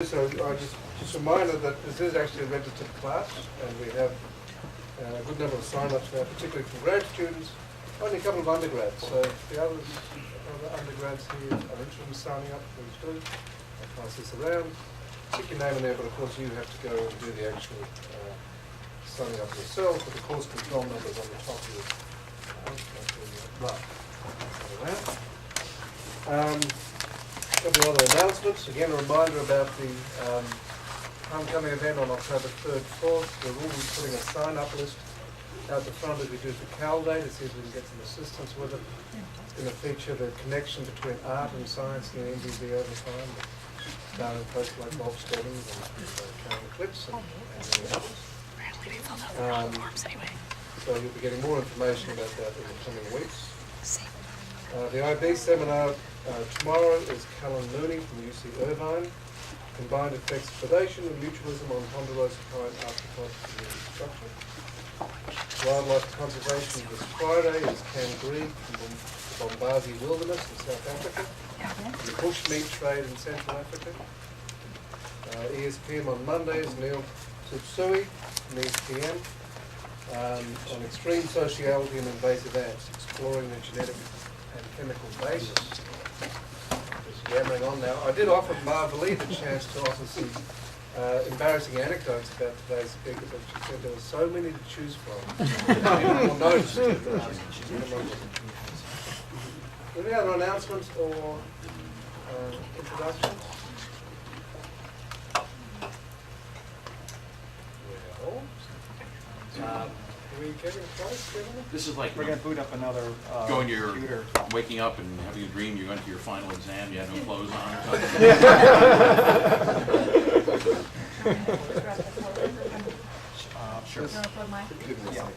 So just a reminder that this is actually a registered class, and we have a good number of sign-ups now, particularly from grad students, only a couple of undergrads. So if the other undergrads here are interested in signing up, please do. I'll pass this around. Stick your name in there, but of course you have to go and do the actual signing up yourself, with the course control numbers on the top of your A couple of other announcements. Again, a reminder about the homecoming event on October 3rd, 4th. We're really putting a sign-up list out the front as we do for Cal Day to see if we can get some assistance with it. It's going to feature the connection between art and science in the NBV over time. Down in places like Bob Stebbins and Karen Eclipse and many others. So you'll be getting more information about that in the coming weeks. The IB seminar tomorrow is Callan Mooney from UC Irvine, Combined Effects of Predation and Mutualism on Ponderosa-Pine Archetype Community Structure. Wildlife Conservation this Friday is Cam Green from the Bombazi Wilderness in South Africa, the Bushmeat Trade in Central Africa. ESPM on Monday is Neil Tsutsui from ESPM on extreme sociality and invasive ants, exploring the genetic and chemical basis. Just yammering on now. I did offer Marvalee the chance to offer some embarrassing anecdotes about today's speaker, but she said there were so many to choose from. More notes. Any other announcements or introductions? Well, are we getting close, gentlemen? This is like we're going to boot up another going to your computer. waking up and having a dream you're going to your final exam, you have no clothes on or something. Sure. Yeah.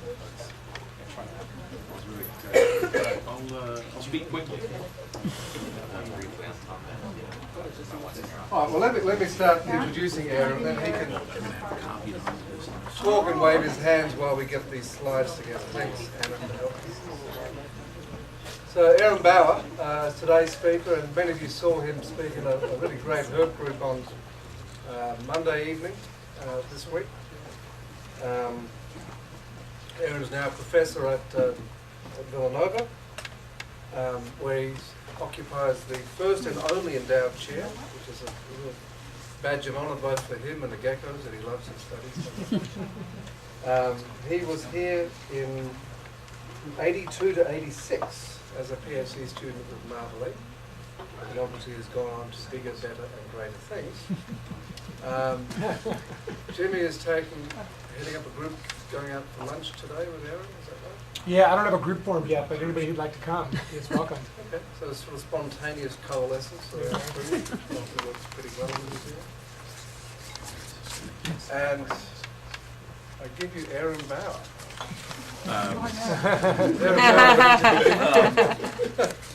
I'll speak quickly. All right, well, let me start introducing Aaron, and then he can talk and wave his hands while we get these slides together. Thanks, Anna, for helping. So Aaron Bauer is today's speaker, and many of you saw him speak in a really great herb group on Monday evening this week. Aaron is now a professor at Villanova, where he occupies the first and only endowed chair, which is a real badge of honor both for him and the geckos that he loves his studies. He was here in 82 to 86 as a PhD student with Marvalee, and obviously has gone on to bigger, better and greater things. Jimmy is heading up a group going out for lunch today with Aaron, is that right? Yeah, I don't have a group formed yet, but anybody who'd like to come is welcome. Okay, so it's sort of spontaneous coalescence. So hopefully works pretty well in the museum. And I give you Aaron Bauer.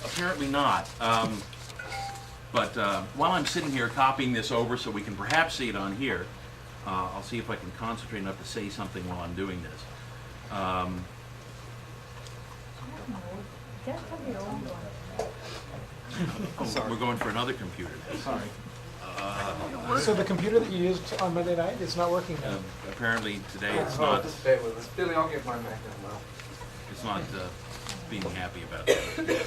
Apparently not. But while I'm sitting here copying this over so we can perhaps see it on here, I'll see if I can concentrate enough to say something while I'm doing this. We're going for another computer. Sorry. So the computer that you used on Monday night, it's not working now. Apparently today it's not. Just stay with us. Billy, I'll get my Mac as well. It's not being happy about that.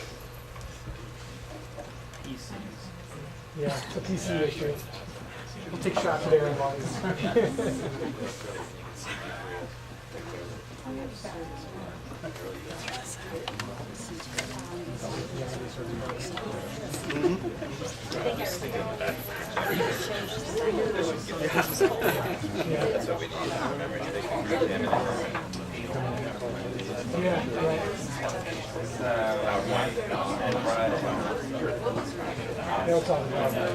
Yeah, it's a PC issue. We'll take shots at Aaron while he's... Yeah, right. They'll talk about that.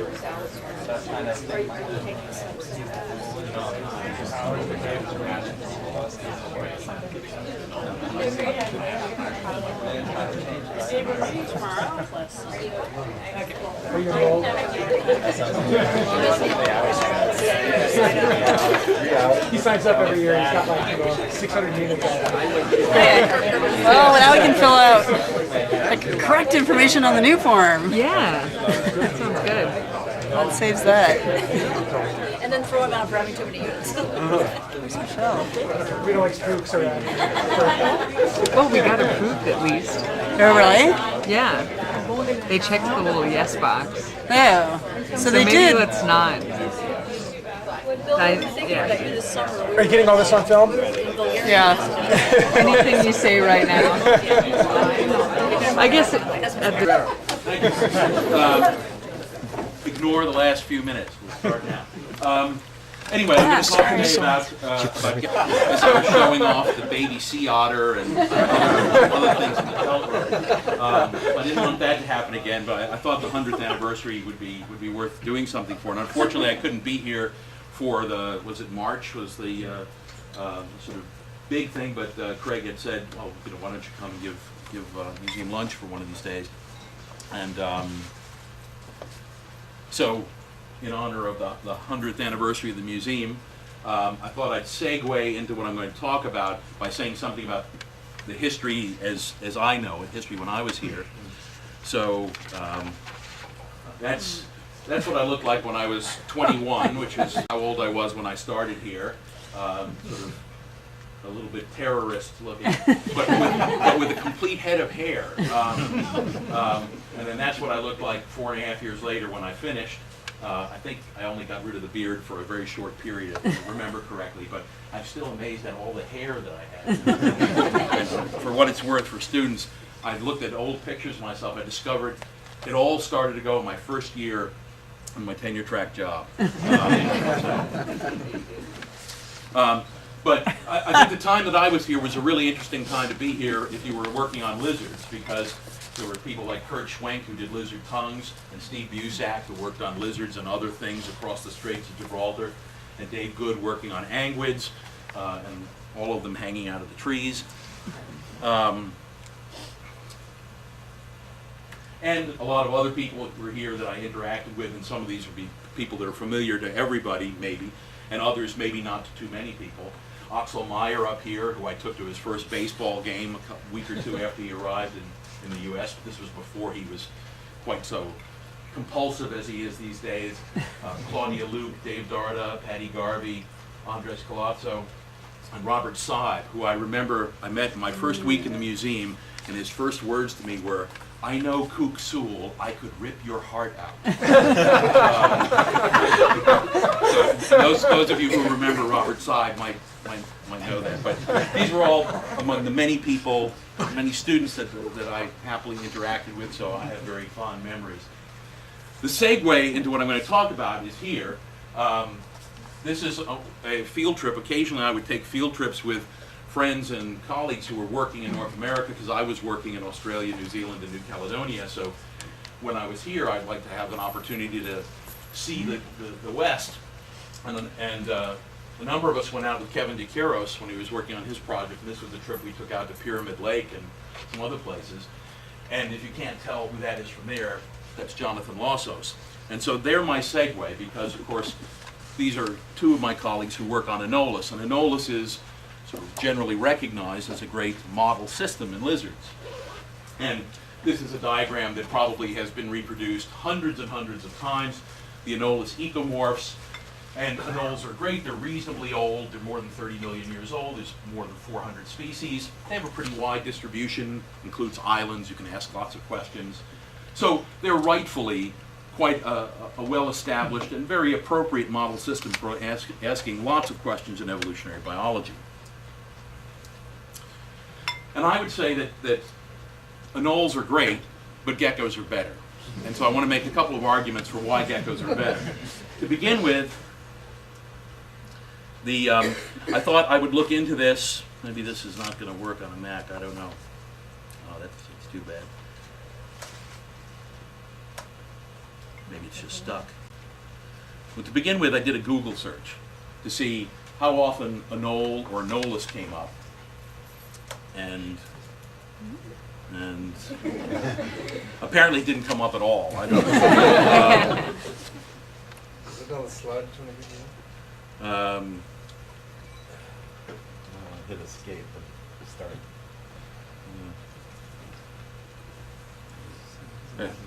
Are you enrolled? He signs up every year. He's got like 600 units. Well, now we can fill out the correct information on the new form. Yeah, that sounds good. That saves that. And then throw him out for having too many units. Where's Michelle? We don't like spooks around here. Well, we got approved at least. Oh, really? Yeah. They checked the little yes box. Oh. So they maybe did. let's not. Yeah. Are you getting all this on film? Yeah. Anything you say right now. I guess at the Ignore the last few minutes. We'll start now. Anyway, I'm going to talk today about as I was showing off the baby sea otter and other things in the pelt room. I didn't want that to happen again, but I thought the 100th anniversary would be worth doing something for. And unfortunately, I couldn't be here for the, was it March, was the sort of big thing, but Craig had said, well, why don't you come and give museum lunch for one of these days. And so, in honor of the 100th anniversary of the museum, I thought I'd segue into what I'm going to talk about by saying something about the history as I know it, history when I was here. So that's what I looked like when I was 21, which is how old I was when I started here. Sort of a little bit terrorist looking, but with a complete head of hair. And then that's what I looked like 4.5 years later when I finished. I think I only got rid of the beard for a very short period, if I remember correctly, but I'm still amazed at all the hair that I had. For what it's worth for students, I looked at old pictures of myself. I discovered it all started to go in my first year on my tenure track job. But I think the time that I was here was a really interesting time to be here if you were working on lizards, because there were people like Kurt Schwenk, who did lizard tongues, and Steve Busak, who worked on lizards and other things across the Straits of Gibraltar, and Dave Good working on anguids, and all of them hanging out of the trees. And a lot of other people were here that I interacted with, and some of these would be people that are familiar to everybody, maybe, and others maybe not to too many people. Axel Meyer up here, who I took to his first baseball game a week or two after he arrived in the U.S. This was before he was quite so compulsive as he is these days. Claudia Luke, Dave Darda, Patty Garvey, Andres Colazzo, and Robert Saib, who I remember I met in my first week in the museum, and his first words to me were, "I know Kook Sewell, I could rip your heart out." So those of you who remember Robert Saib might know that. But these were all among the many people, many students that I happily interacted with, so I have very fond memories. The segue into what I'm going to talk about is here. This is a field trip. Occasionally I would take field trips with friends and colleagues who were working in North America, because I was working in Australia, New Zealand, and New Caledonia. So when I was here, I'd like to have an opportunity to see the West. And a number of us went out with Kevin DeCuros when he was working on his project, and this was the trip we took out to Pyramid Lake and some other places. And if you can't tell who that is from there, that's Jonathan Lossos. And so they're my segue, because of course these are two of my colleagues who work on Anoles, and Anoles is sort of generally recognized as a great model system in lizards. And this is a diagram that probably has been reproduced hundreds and hundreds of times. The Anoles ecomorphs, and Anoles are great. They're reasonably old. They're more than 30 million years old. There's more than 400 species. They have a pretty wide distribution, includes islands. You can ask lots of questions. So they're rightfully quite a well-established and very appropriate model system for asking lots of questions in evolutionary biology. And I would say that Anoles are great, but geckos are better. And so I want to make a couple of arguments for why geckos are better. To begin with, I thought I would look into this. Maybe this is not going to work on a Mac. I don't know. Oh, that's too bad. Maybe it's just stuck. But to begin with, I did a Google search to see how often Anole or Anoles came up. And apparently it didn't come up at all. I don't know. Is it on the slide? Hit escape and start.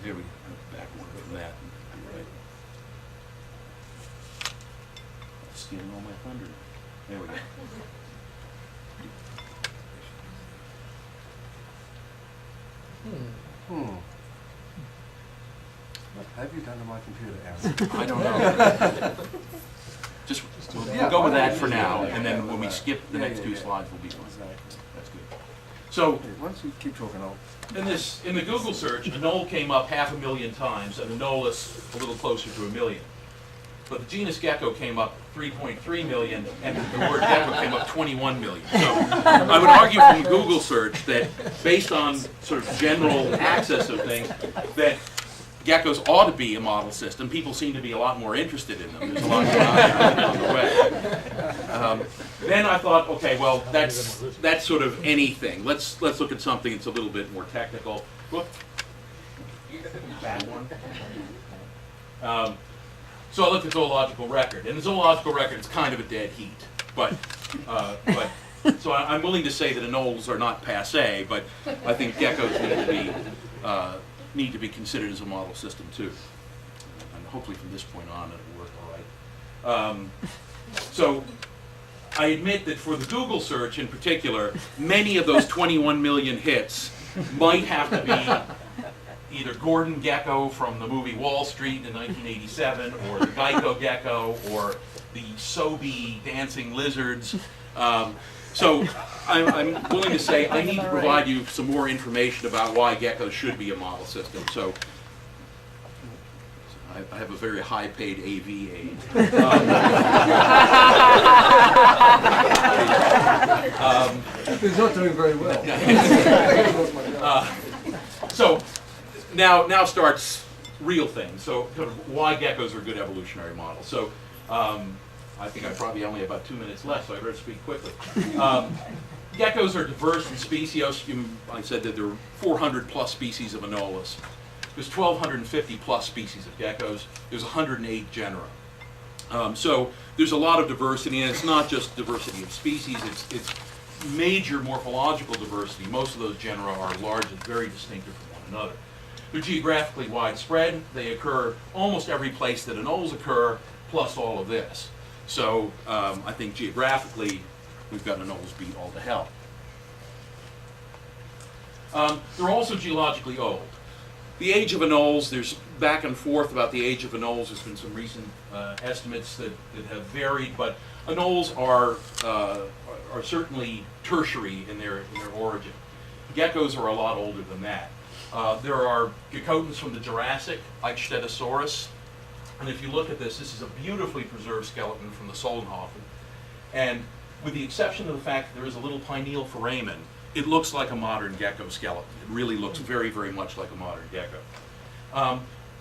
Here we go. Back from that. stealing all my thunder. There we go. What have you done to my computer, Aaron? I don't know. Just we'll go with that for now, and then when we skip the next two slides, we'll be fine. That's good. So Once you keep talking, I'll... in the Google search, Anole came up 500,000 times, and Anoles a little closer to 1 million. But the genus Gecko came up 3.3 million, and the word Gecko came up 21 million. So I would argue from the Google search that based on sort of general access of things, that geckos ought to be a model system. People seem to be a lot more interested in them. There's a lot more out there on the web. Then I thought, okay, well, that's sort of anything. Let's look at something that's a little bit more technical. Whoop. Bad one. So I looked at zoological record, and the zoological record is kind of a dead heat. So I'm willing to say that anoles are not passé, but I think geckos need to be considered as a model system too. And hopefully from this point on it'll work all right. So I admit that for the Google search in particular, many of those 21 million hits might have to be either Gordon Gecko from the movie Wall Street in 1987, or the Geico Gecko, or the Sobe dancing lizards. So I'm willing to say I need to provide you some more information about why geckos should be a model system. So I have a very high-paid AV aide. He's not doing very well. So now starts real things. So sort of why geckos are good evolutionary models. So I think I probably only have about 2 minutes left, so I better speak quickly. Geckos are diverse in species. I said that there are 400 plus species of Anoles. There's 1,250 plus species of geckos. There's 108 genera. So there's a lot of diversity, and it's not just diversity of species, it's major morphological diversity. Most of those genera are large and very distinctive from one another. They're geographically widespread. They occur almost every place that anoles occur, plus all of this. So I think geographically, we've got anoles beat all to hell. They're also geologically old. The age of anoles, there's back and forth about the age of anoles. There's been some recent estimates that have varied, but anoles are certainly tertiary in their origin. Geckos are a lot older than that. There are Geckotins from the Jurassic, Eichstetosaurus. And if you look at this is a beautifully preserved skeleton from the Solnhofen. And with the exception of the fact that there is a little pineal foramen, it looks like a modern gecko skeleton. It really looks very, very much like a modern gecko.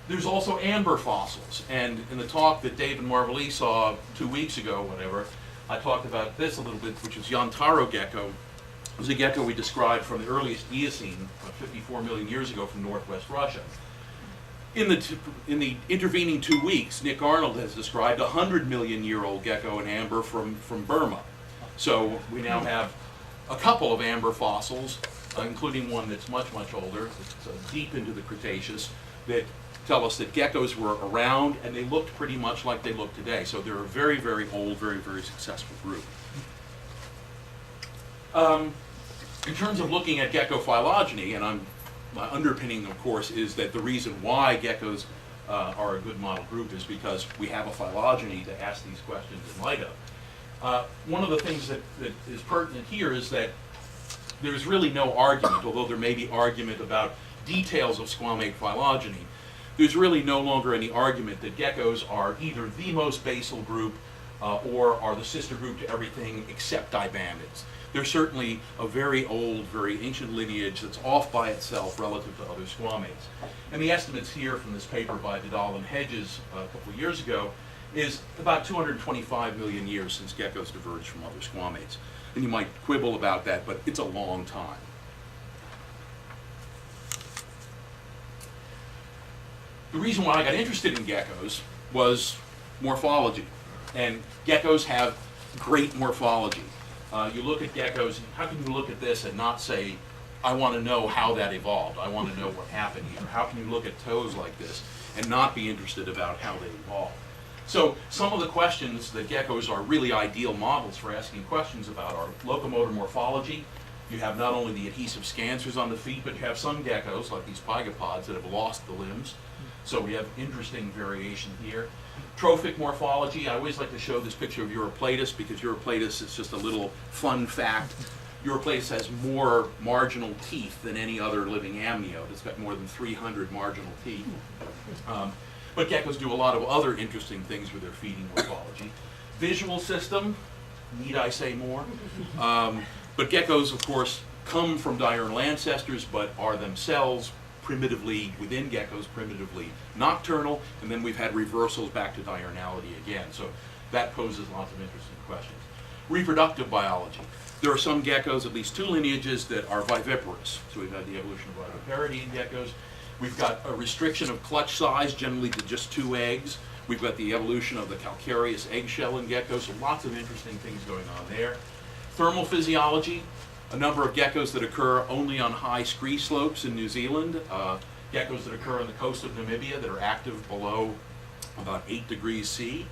There's also amber fossils. And in the talk that Dave and Marvelly saw 2 weeks ago, whatever, I talked about this a little bit, which is Yantaro gecko. It was a gecko we described from the earliest Eocene, 54 million years ago from northwest Russia. In the intervening 2 weeks, Nick Arnold has described a 100-million-year-old gecko in amber from Burma. So we now have a couple of amber fossils, including one that's much, much older, it's deep into the Cretaceous, that tell us that geckos were around and they looked pretty much like they look today. So they're a very, very old, very, very successful group. In terms of looking at gecko phylogeny, and my underpinning, of course, is that the reason why geckos are a good model group is because we have a phylogeny to ask these questions in light of. One of the things that is pertinent here is that there's really no argument, although there may be argument about details of squamate phylogeny, there's really no longer any argument that geckos are either the most basal group or are the sister group to everything except dibamids. They're certainly a very old, very ancient lineage that's off by itself relative to other squamates. And the estimates here from this paper by Vidal and Hedges a couple of years ago is about 225 million years since geckos diverged from other squamates. And you might quibble about that, but it's a long time. The reason why I got interested in geckos was morphology. And geckos have great morphology. You look at geckos, how can you look at this and not say, I want to know how that evolved, I want to know what happened here? How can you look at toes like this and not be interested about how they evolved? So some of the questions that geckos are really ideal models for asking questions about are locomotor morphology. You have not only the adhesive scancers on the feet, but you have some geckos, like these pygopods, that have lost the limbs. So we have interesting variation here. Trophic morphology, I always like to show this picture of Uroplatus because Uroplatus is just a little fun fact. Uroplatus has more marginal teeth than any other living amniote. It's got more than 300 marginal teeth. But geckos do a lot of other interesting things with their feeding morphology. Visual system, need I say more? But geckos, of course, come from diurnal ancestors, but are themselves primitively, within geckos, primitively nocturnal, and then we've had reversals back to diurnality again. So that poses lots of interesting questions. Reproductive biology. There are some geckos, at least 2 lineages, that are viviparous. So we've had the evolution of viviparity in geckos. We've got a restriction of clutch size, generally to just 2 eggs. We've got the evolution of the calcareous eggshell in geckos, so lots of interesting things going on there. Thermal physiology, a number of geckos that occur only on high scree slopes in New Zealand, geckos that occur on the coast of Namibia that are active below about 8 degrees C,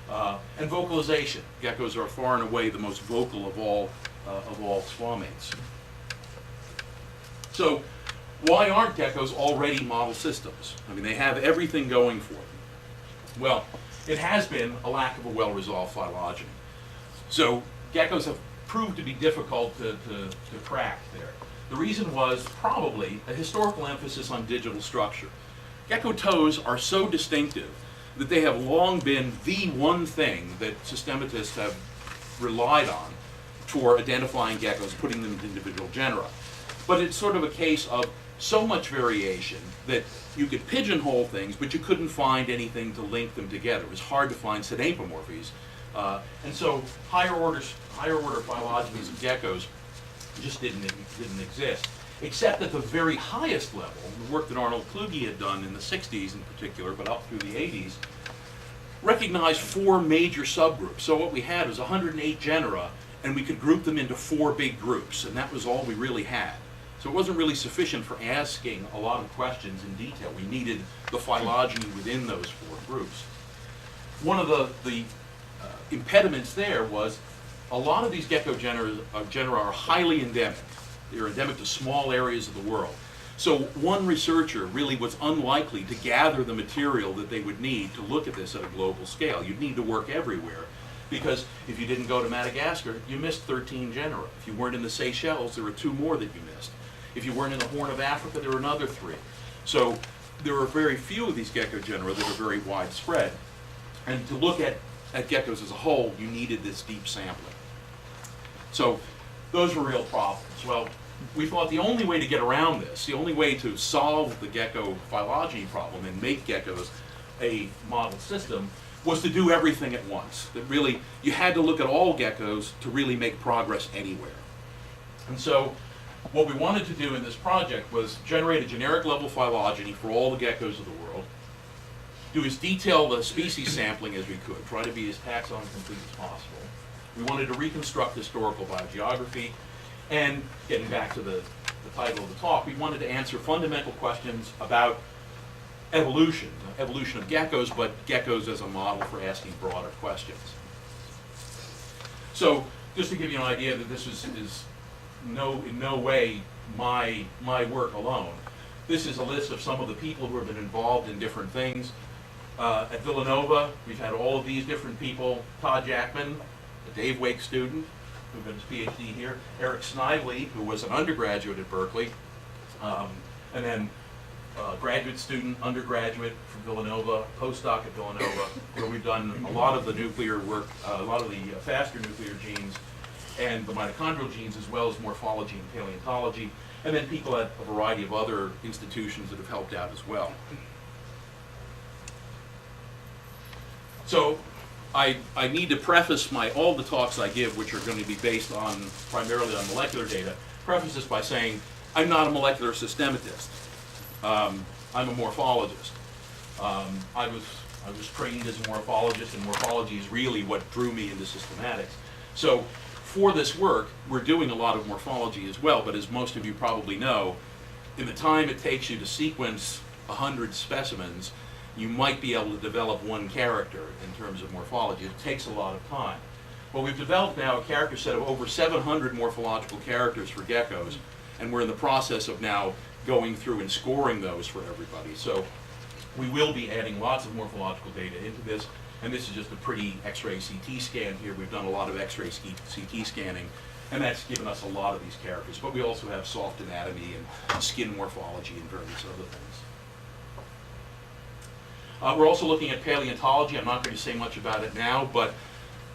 and vocalization. Geckos are far and away the most vocal of all squamates. So why aren't geckos already model systems? I mean, they have everything going for them. Well, it has been a lack of a well-resolved phylogeny. So geckos have proved to be difficult to crack there. The reason was probably a historical emphasis on digital structure. Gecko toes are so distinctive that they have long been the one thing that systematists have relied on for identifying geckos, putting them into individual genera. But it's sort of a case of so much variation that you could pigeonhole things, but you couldn't find anything to link them together. It was hard to find synapomorphies. And so higher order phylogenies of geckos just didn't exist, except at the very highest level. The work that Arnold Kluge had done in the 60s in particular, but up through the 80s, recognized 4 major subgroups. So what we had was 108 genera, and we could group them into 4 big groups, and that was all we really had. So it wasn't really sufficient for asking a lot of questions in detail. We needed the phylogeny within those 4 groups. One of the impediments there was a lot of these gecko genera are highly endemic. They're endemic to small areas of the world. So one researcher really was unlikely to gather the material that they would need to look at this at a global scale. You'd need to work everywhere, because if you didn't go to Madagascar, you missed 13 genera. If you weren't in the Seychelles, there were 2 more that you missed. If you weren't in the Horn of Africa, there were another 3. So there are very few of these gecko genera that are very widespread. And to look at geckos as a whole, you needed this deep sampling. So those were real problems. Well, we thought the only way to get around this, the only way to solve the gecko phylogeny problem and make geckos a model system, was to do everything at once. That really, you had to look at all geckos to really make progress anywhere. And so what we wanted to do in this project was generate a generic level phylogeny for all the geckos of the world, do as detailed a species sampling as we could, try to be as taxon complete as possible. We wanted to reconstruct historical biogeography, and getting back to the title of the talk, we wanted to answer fundamental questions about evolution of geckos, but geckos as a model for asking broader questions. So just to give you an idea that this is in no way my work alone, this is a list of some of the people who have been involved in different things. At Villanova, we've had all of these different people. Todd Jackman, a Dave Wake student who got his PhD here. Eric Snively, who was an undergraduate at Berkeley, and then graduate student, undergraduate from Villanova, postdoc at Villanova, where we've done a lot of the nuclear work, a lot of the faster nuclear genes, and the mitochondrial genes, as well as morphology and paleontology, and then people at a variety of other institutions that have helped out as well. So I need to preface all the talks I give, which are going to be based primarily on molecular data, preface this by saying I'm not a molecular systematist. I'm a morphologist. I was trained as a morphologist, and morphology is really what drew me into systematics. So for this work, we're doing a lot of morphology as well, but as most of you probably know, in the time it takes you to sequence 100 specimens, you might be able to develop one character in terms of morphology. It takes a lot of time. Well, we've developed now a character set of over 700 morphological characters for geckos, and we're in the process of now going through and scoring those for everybody. So we will be adding lots of morphological data into this, and this is just a pretty X-ray CT scan here. We've done a lot of X-ray CT scanning, and that's given us a lot of these characters. But we also have soft anatomy and skin morphology and various other things. We're also looking at paleontology. I'm not going to say much about it now, but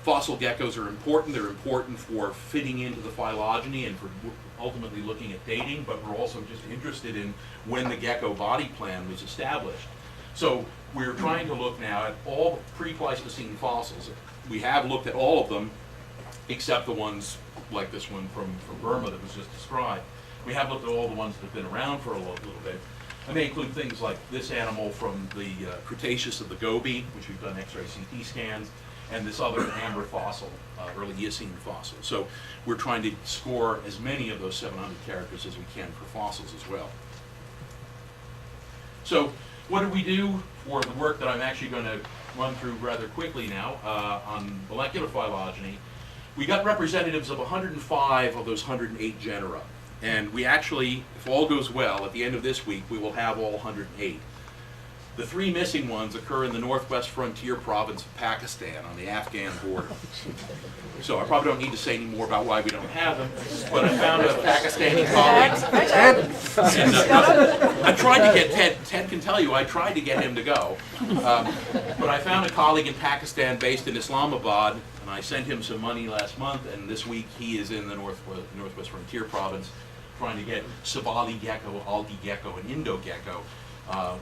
fossil geckos are important. They're important for fitting into the phylogeny and for ultimately looking at dating, but we're also just interested in when the gecko body plan was established. So we're trying to look now at all pre-Pleistocene fossils. We have looked at all of them, except the ones like this one from Burma that was just described. We have looked at all the ones that have been around for a little bit. And they include things like this animal from the Cretaceous of the Gobi, which we've done X-ray CT scans, and this other amber fossil, early Eocene fossil. So we're trying to score as many of those 700 characters as we can for fossils as well. So what did we do for the work that I'm actually going to run through rather quickly now on molecular phylogeny? We got representatives of 105 of those 108 genera. And we actually, if all goes well, at the end of this week, we will have all 108. The 3 missing ones occur in the northwest frontier province of Pakistan on the Afghan border. So I probably don't need to say any more about why we don't have them, but I found a Pakistani colleague. And, I tried to get Ted can tell you, I tried to get him to go. But I found a colleague in Pakistan based in Islamabad, and I sent him some money last month, and this week he is in the northwest frontier province trying to get Sabali gecko, algae gecko, and Indo gecko,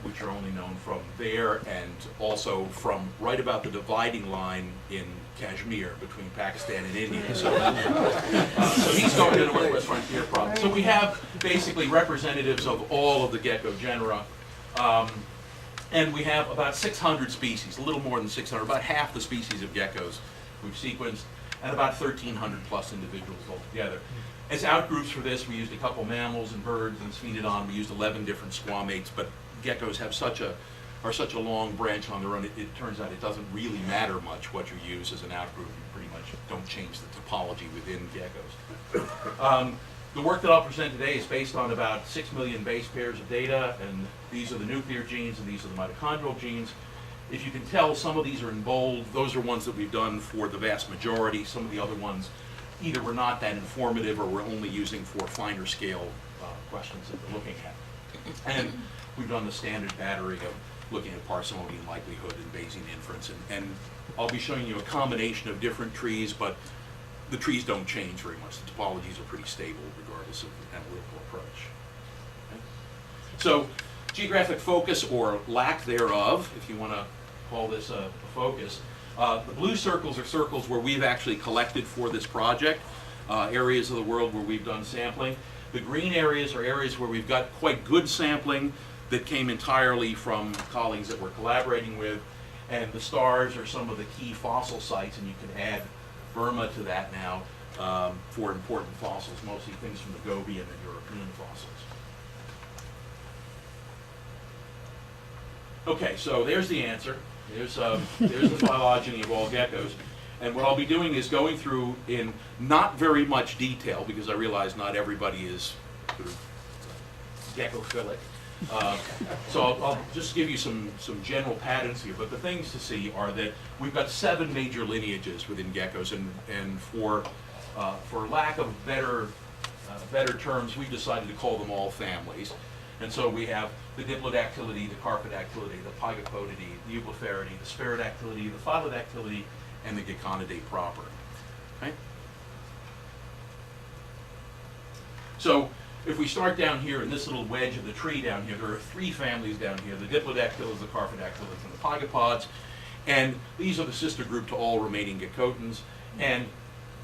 which are only known from there and also from right about the dividing line in Kashmir between Pakistan and India. So he's going to the northwest frontier province. So we have basically representatives of all of the gecko genera. And we have about 600 species, a little more than 600, about half the species of geckos we've sequenced, and about 1,300 plus individuals altogether. As outgroups for this, we used a couple mammals and birds and Sphenodon. We used 11 different squamates, but geckos have such a long branch on their own, it turns out it doesn't really matter much what you use as an outgroup. You pretty much don't change the topology within geckos. The work that I'll present today is based on about 6 million base pairs of data, and these are the nuclear genes and these are the mitochondrial genes. If you can tell, some of these are in bold. Those are ones that we've done for the vast majority. Some of the other ones either were not that informative or we're only using for finer scale questions that we're looking at. And we've done the standard battery of looking at parsimony and likelihood and Bayesian inference. And I'll be showing you a combination of different trees, but the trees don't change very much. The topologies are pretty stable regardless of the analytical approach. Okay? So geographic focus or lack thereof, if you want to call this a focus. The blue circles are circles where we've actually collected for this project, areas of the world where we've done sampling. The green areas are areas where we've got quite good sampling that came entirely from colleagues that we're collaborating with, and the stars are some of the key fossil sites, and you can add Burma to that now for important fossils, mostly things from the Gobi and the European fossils. Okay, so there's the answer. There's the phylogeny of all geckos. And what I'll be doing is going through in not very much detail, because I realize not everybody is sort of geckophilic. So I'll just give you some general patterns here. But the things to see are that we've got 7 major lineages within geckos, and for lack of better terms, we've decided to call them all families. And so we have the Diplodactylidae, the Carpodactylidae, the Pygopodidae, the Eublephaриdae, the Spirodactylidae, the Phylodactylidae, and the Geckonidae proper. Okay? So if we start down here in this little wedge of the tree down here, there are 3 families down here: the Diplodactylids, the Carpodactylids, and the Pygopods. And these are the sister group to all remaining geckotins, and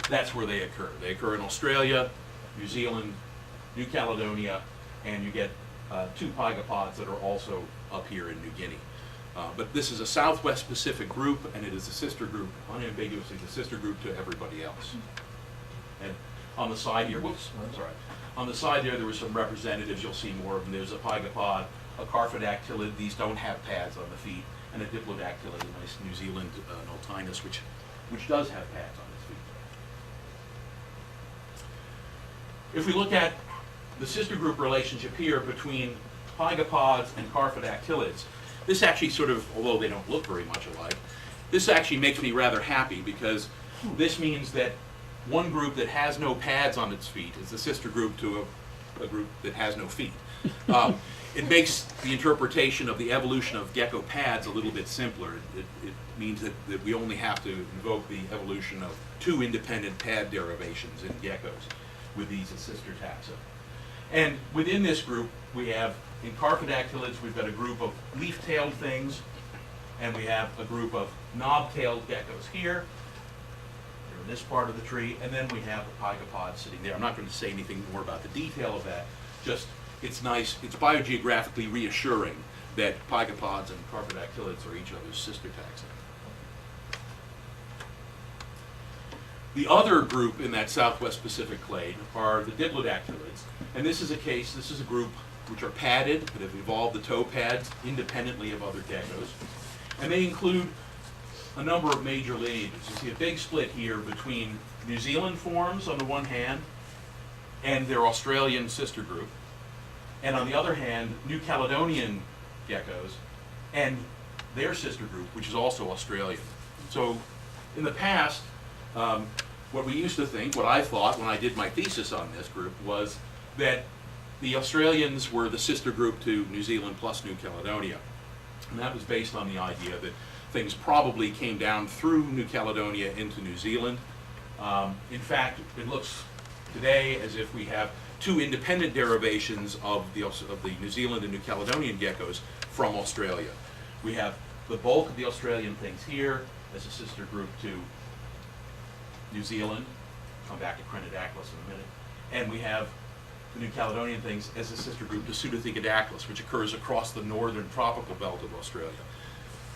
that's where they occur. They occur in Australia, New Zealand, New Caledonia, and you get 2 pygopods that are also up here in New Guinea. But this is a Southwest Pacific group, and it is a sister group, unambiguously the sister group to everybody else. And on the side here, whoops, sorry. On the side there were some representatives. You'll see more of them. There's a pygopod a Carphodactylid. These don't have pads on the feet. And a Diplodactylid, a nice New Zealand Noltinus, which does have pads on its feet. If we look at the sister group relationship here between pygopods and Carphodactylids, this actually sort of, although they don't look very much alike, this actually makes me rather happy because this means that one group that has no pads on its feet is the sister group to a group that has no feet. It makes the interpretation of the evolution of gecko pads a little bit simpler. It means that we only have to invoke the evolution of two independent pad derivations in geckos with these as sister taxa. And within this group, we have, in Carphodactylids, we've got a group of leaf-tailed things, and we have a group of knob-tailed geckos here. They're in this part of the tree, and then we have the pygopod sitting there. I'm not going to say anything more about the detail of that, just it's nice, it's biogeographically reassuring that pygopods and Carphodactylids are each other's sister taxa. The other group in that Southwest Pacific clade are the Diplodactylids, and this is a group which are padded, that have evolved the toe pads independently of other geckos, and they include a number of major lineages. You see a big split here between New Zealand forms on the one hand and their Australian sister group, and on the other hand, New Caledonian geckos and their sister group, which is also Australian. So in the past, what we used to think, what I thought when I did my thesis on this group, was that the Australians were the sister group to New Zealand plus New Caledonia. And that was based on the idea that things probably came down through New Caledonia into New Zealand. In fact, it looks today as if we have two independent derivations of the New Zealand and New Caledonian geckos from Australia. We have the bulk of the Australian things here as a sister group to New Zealand. Come back to Crenidactylus in a minute. And we have the New Caledonian things as a sister group to Pseudothegadactylus, which occurs across the northern tropical belt of Australia.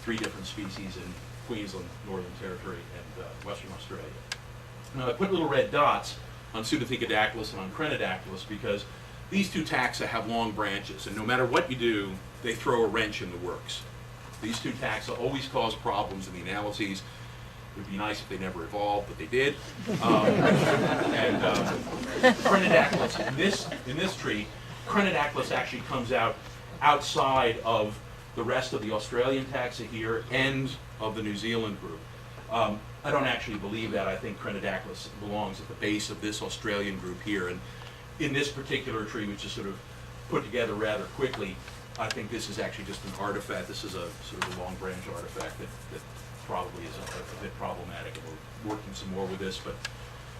3 different species in Queensland, Northern Territory, and Western Australia. Now I put little red dots on Pseudothegadactylus and on Crenidactylus because these two taxa have long branches, and no matter what you do, they throw a wrench in the works. These two taxa always cause problems in the analyses. It would be nice if they never evolved, but they did. Crenidactylus, in this tree, Crenidactylus actually comes out outside of the rest of the Australian taxa here and of the New Zealand group. I don't actually believe that. I think Crenidactylus belongs at the base of this Australian group here. And in this particular tree, which is sort of put together rather quickly, I think this is actually just an artifact. This is a sort of a long branch artifact that probably is a bit problematic. And we're working some more with this, but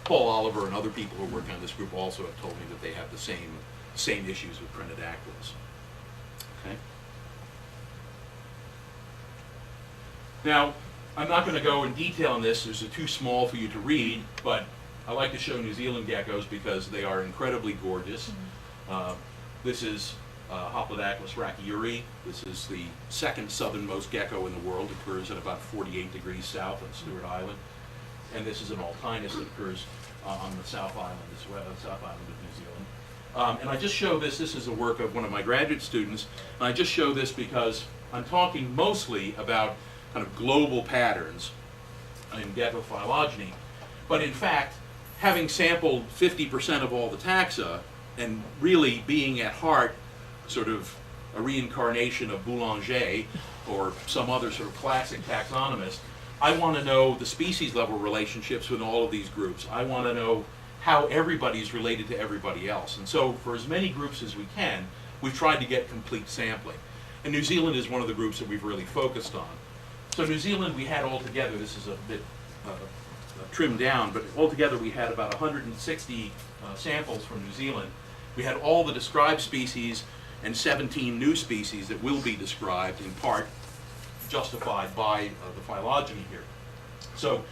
Paul Oliver and other people who are working on this group also have told me that they have the same issues with Crenidactylus. Okay. Now, I'm not going to go in detail on this. This is too small for you to read, but I like to show New Zealand geckos because they are incredibly gorgeous. This is Hoplodactylus rakiuri. This is the second southernmost gecko in the world. It occurs at about 48 degrees south on Stewart Island. And this is an Altinus that occurs on the South Island as well, the South Island of New Zealand. And I just show this. This is the work of one of my graduate students. And I just show this because I'm talking mostly about kind of global patterns in gecko phylogeny. But in fact, having sampled 50% of all the taxa and really being at heart sort of a reincarnation of Boulanger or some other sort of classic taxonomist, I want to know the species level relationships with all of these groups. I want to know how everybody's related to everybody else. And so for as many groups as we can, we've tried to get complete sampling. And New Zealand is one of the groups that we've really focused on. So New Zealand, we had altogether, this is a bit trimmed down, but altogether we had about 160 samples from New Zealand. We had all the described species and 17 new species that will be described, in part justified by the phylogeny here. So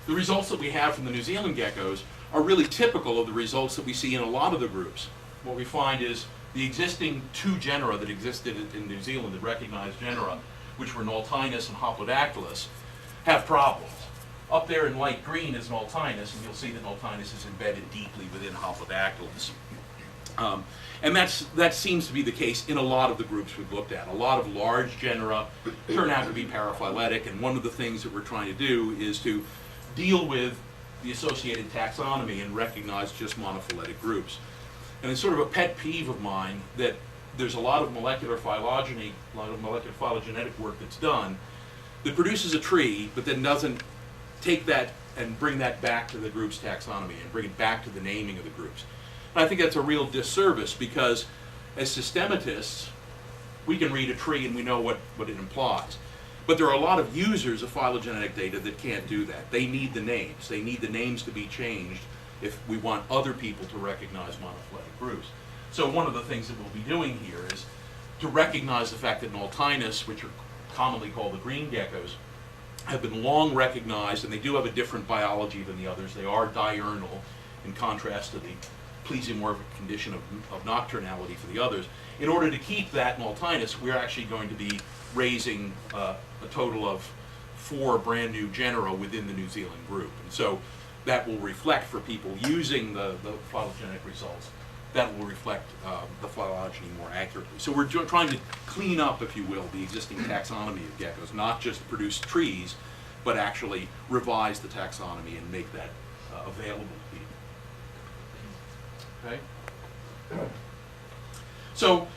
the results that we have from the New Zealand geckos are really typical of the results that we see in a lot of the groups. What we find is the existing 2 genera that existed in New Zealand, the recognized genera, which were Noltinus and Hoplodactylus, have problems. Up there in light green is Noltinus, and you'll see that Noltinus is embedded deeply within Hoplodactylus. And that seems to be the case in a lot of the groups we've looked at. A lot of large genera turn out to be paraphyletic, and one of the things that we're trying to do is to deal with the associated taxonomy and recognize just monophyletic groups. And it's sort of a pet peeve of mine that there's a lot of molecular phylogeny, a lot of molecular phylogenetic work that's done that produces a tree, but then doesn't take that and bring that back to the group's taxonomy and bring it back to the naming of the groups. And I think that's a real disservice because as systematists, we can read a tree and we know what it implies. But there are a lot of users of phylogenetic data that can't do that. They need the names. They need the names to be changed if we want other people to recognize monophyletic groups. So one of the things that we'll be doing here is to recognize the fact that Noltinus, which are commonly called the green geckos, have been long recognized, and they do have a different biology than the others. They are diurnal, in contrast to the plesiomorphic condition of nocturnality for the others. In order to keep that Noltinus, we're actually going to be raising a total of 4 brand new genera within the New Zealand group. And so that will reflect for people using the phylogenetic results, that will reflect the phylogeny more accurately. So we're trying to clean up, if you will, the existing taxonomy of geckos, not just produce trees, but actually revise the taxonomy and make that available to people. Okay? So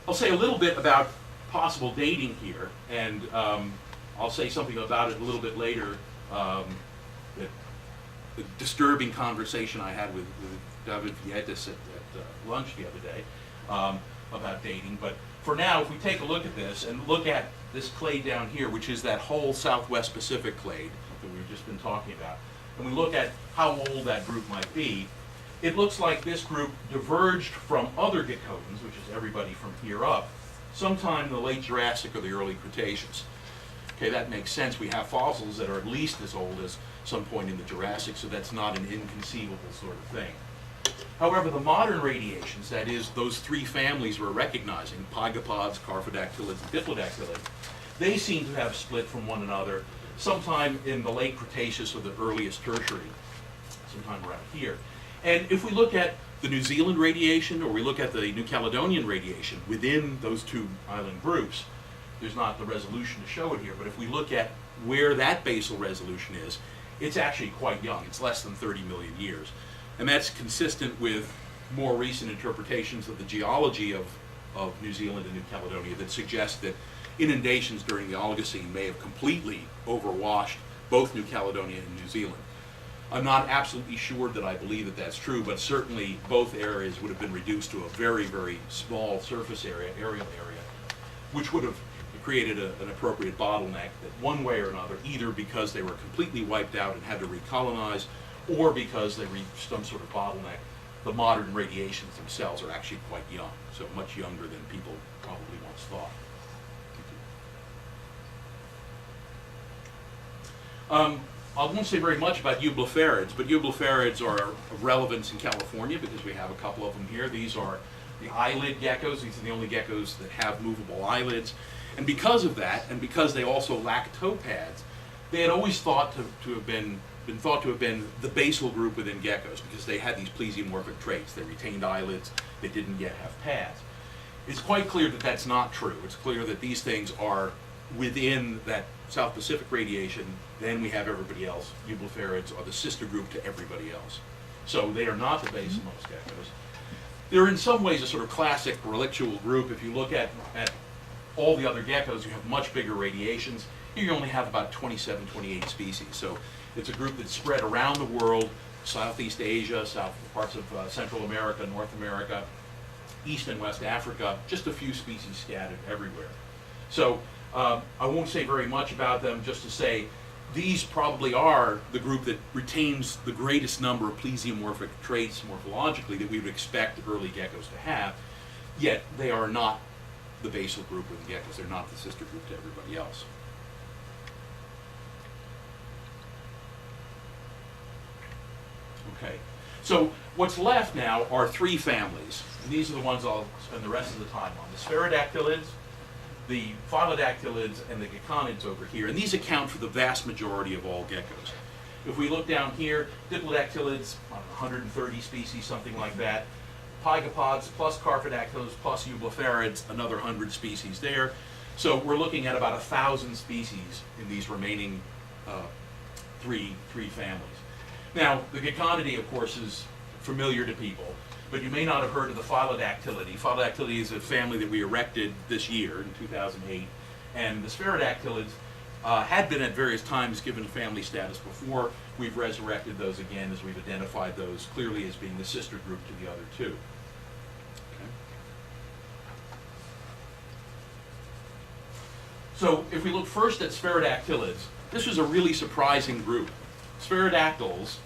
I'll say a little bit about possible dating here, and I'll say something about it a little bit later. The disturbing conversation I had with David Vietas at lunch the other day about dating. But for now, if we take a look at this and look at this clade down here, which is that whole Southwest Pacific clade that we've just been talking about, and we look at how old that group might be, it looks like this group diverged from other Geckos, which is everybody from here up, sometime in the late Jurassic or the early Cretaceous. Okay, that makes sense. We have fossils that are at least as old as some point in the Jurassic, so that's not an inconceivable sort of thing. However, the modern radiations, that is, those 3 families we're recognizing, pygopods, carphodactylids, and diplodactylids, they seem to have split from one another sometime in the late Cretaceous or the earliest Tertiary, sometime around here. And if we look at the New Zealand radiation or we look at the New Caledonian radiation within those 2 island groups, there's not the resolution to show it here, but if we look at where that basal resolution is, it's actually quite young. It's less than 30 million years. And that's consistent with more recent interpretations of the geology of New Zealand and New Caledonia that suggest that inundations during the Oligocene may have completely overwashed both New Caledonia and New Zealand. I'm not absolutely sure that I believe that that's true, but certainly both areas would have been reduced to a very, very small surface area, aerial area, which would have created an appropriate bottleneck that one way or another, either because they were completely wiped out and had to recolonize, or because they reached some sort of bottleneck. The modern radiations themselves are actually quite young, so much younger than people probably once thought. I won't say very much about eublopharids, but eublopharids are of relevance in California because we have a couple of them here. These are the eyelid geckos. These are the only geckos that have movable eyelids. And because of that, and because they also lack toe pads, they had always thought to have been thought to have been the basal group within geckos because they had these plesiomorphic traits. They retained eyelids, they didn't yet have pads. It's quite clear that that's not true. It's clear that these things are within that South Pacific radiation. Then we have everybody else. Eublopharids are the sister group to everybody else. So they are not the basalmost geckos. They're in some ways a sort of classic relictual group. If you look at all the other geckos, you have much bigger radiations. Here you only have about 27, 28 species. So it's a group that's spread around the world, Southeast Asia, parts of Central America, North America, East and West Africa, just a few species scattered everywhere. So I won't say very much about them, just to say these probably are the group that retains the greatest number of plesiomorphic traits morphologically that we would expect early geckos to have, yet they are not the basal group of the geckos. They're not the sister group to everybody else. Okay, so what's left now are 3 families, and these are the ones I'll spend the rest of the time on. The spherodactylids, the phylodactylids, and the geckonids over here, and these account for the vast majority of all geckos. If we look down here, diplodactylids, 130 species, something like that. pygopods plus carpodactyls plus eublepharid, another 100 species there. So we're looking at about 1,000 species in these remaining three families. Now, the Geckonidae, of course, is familiar to people, but you may not have heard of the Phylodactylidae. Phylodactylidae is a family that we erected this year in 2008, and the Spherodactylids had been at various times given family status before. We've resurrected those again as we've identified those clearly as being the sister group to the other two. Okay. So if we look first at Spherodactylids, this was a really surprising group. Spherodactyls,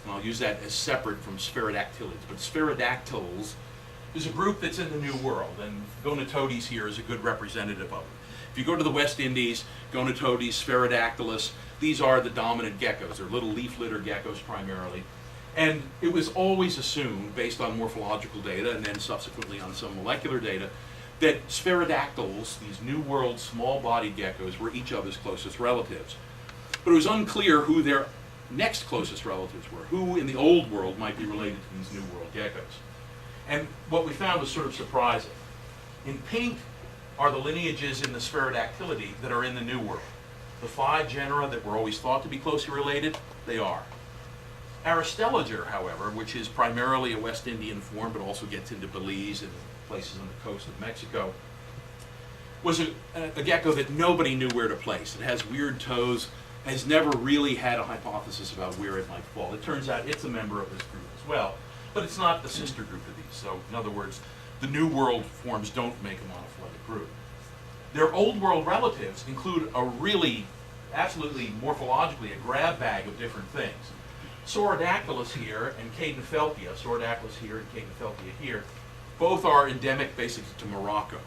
and I'll use that as separate from Spherodactylids, but Spherodactyls is a group that's in the New World, and Gonatodes here is a good representative of it. If you go to the West Indies, Gonatodes, Spherodactylus, these are the dominant geckos. They're little leaf litter geckos primarily. And it was always assumed, based on morphological data and then subsequently on some molecular data, that Spherodactyls, these New World small-bodied geckos, were each other's closest relatives. But it was unclear who their next closest relatives were, who in the Old World might be related to these New World geckos. And what we found was sort of surprising. In pink are the lineages in the Spherodactylidae that are in the New World. The 5 genera that were always thought to be closely related, they are. Aristologer, however, which is primarily a West Indian form but also gets into Belize and places on the coast of Mexico, was a gecko that nobody knew where to place. It has weird toes, has never really had a hypothesis about where it might fall. It turns out it's a member of this group as well, but it's not the sister group of these. So in other words, the New World forms don't make a monophyletic group. Their Old World relatives include a really, absolutely morphologically, a grab bag of different things. Saurodactylus here and Cadenophelpia, Saurodactylus here and Cadenophelpia here, both are endemic basically to Morocco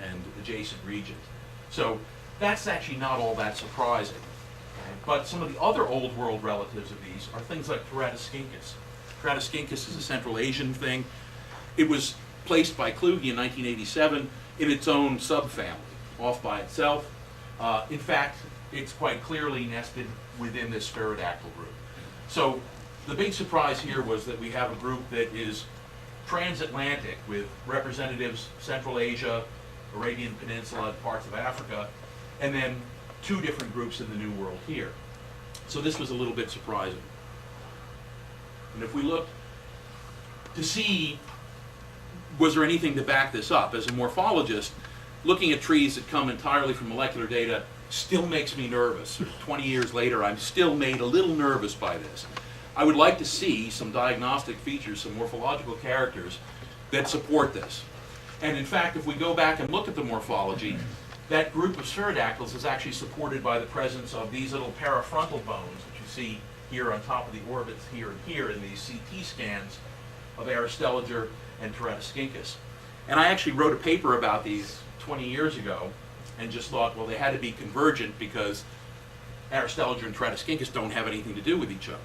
and adjacent regions. So that's actually not all that surprising. Okay? But some of the other Old World relatives of these are things like Teratoscincus. Teratoscincus is a Central Asian thing. It was placed by Kluge in 1987 in its own subfamily, off by itself. In fact, it's quite clearly nested within this Spherodactyl group. So the big surprise here was that we have a group that is transatlantic with representatives Central Asia, Arabian Peninsula, parts of Africa, and then 2 different groups in the New World here. So this was a little bit surprising. And if we look to see, was there anything to back this up? As a morphologist, looking at trees that come entirely from molecular data still makes me nervous. 20 years later, I'm still made a little nervous by this. I would like to see some diagnostic features, some morphological characters that support this. And in fact, if we go back and look at the morphology, that group of Spherodactyls is actually supported by the presence of these little parafrontal bones that you see here on top of the orbits here and here in these CT scans of Aristologer and Teratoscincus. And I actually wrote a paper about these 20 years ago and just thought, well, they had to be convergent because Aristologer and Teratoscincus don't have anything to do with each other.